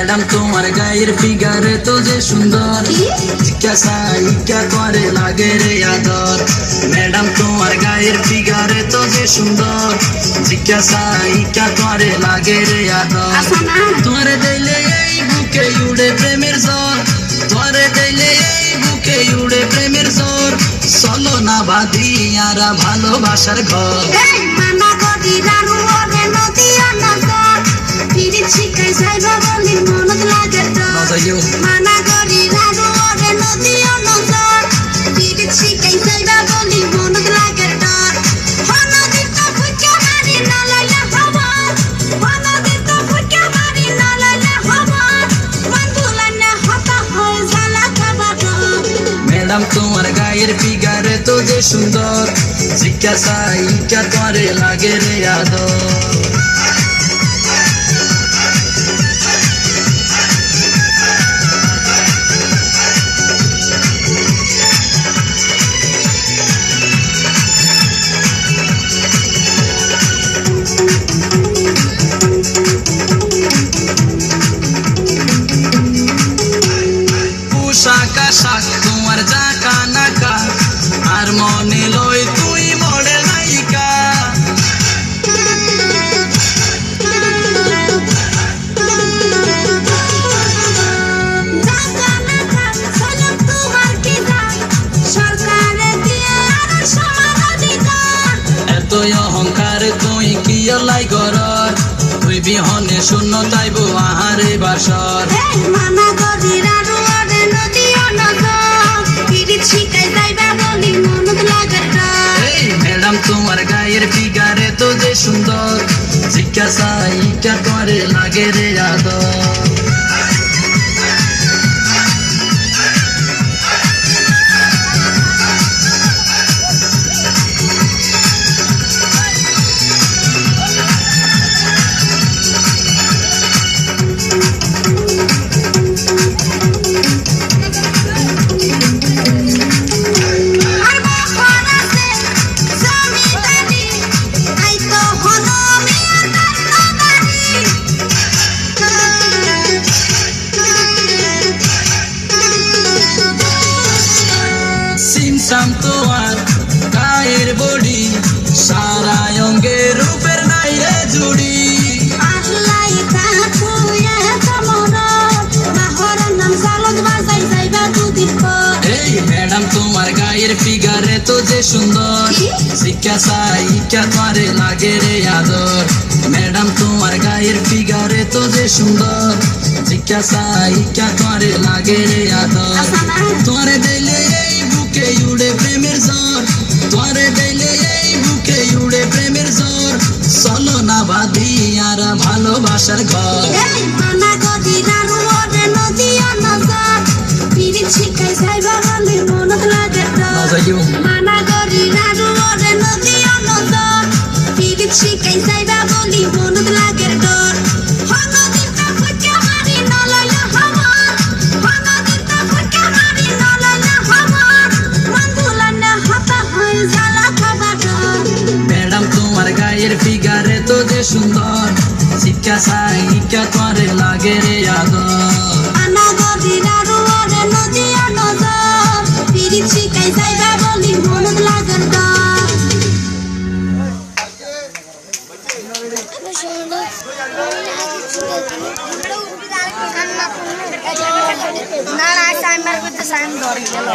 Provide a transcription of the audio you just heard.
Madam তোমার গায়ের ফিগারে তো যে সুন্দর, ইকা করে লাগে রে আদর। ম্যাডাম তোমার গায়ের ফিগারে তো যে সুন্দর, ইকা করে লাগে রে আদর। তোমারে দিলে এই বুকে উড়ে প্রেমের জ্বর, তোমারে দিলে এই বুকে উড়ে প্রেমের জ্বর। চলো না বাঁধি আর ভালোবাসার ঘর। ম্যাডাম তোমার গায়ের ফিগারে তো যে সুন্দর, ইকা করে লাগে রে আদর। শাক তোমার জাকা নাকা, আর মনে লই তুই মরে নাইকা। এত অহংকার তুই কি লাই গরর, তুই বিহনে শূন্য তাইব আহারে বাসর। ম্যাডাম তোমার গায়ের ফিগারে তো যে সুন্দর, ইকা করে লাগে রে আদর। তোমার গায়ের বডি সারা অঙ্গে রূপের নাই রে জুড়ি। এই ম্যাডাম তোমার গায়ের ফিগারে তো যে সুন্দর, ইকা করে লাগে রে আদর। ম্যাডাম তোমার গায়ের ফিগারে তো যে সুন্দর, ইকা করে লাগে রে আদর। তোমারে দিলে এই বুকে উড়ে প্রেমের জ্বর, তোমারে দিলে এই বুকে উড়ে প্রেমের জ্বর। চলো না বাঁধি আর ভালোবাসার ঘর। ম্যাডাম তোমার গায়ের ফিগারে তো যে সুন্দর, ইকা করে লাগে রে আদর। না না সাইমার করতে সাইম ধরে গেল।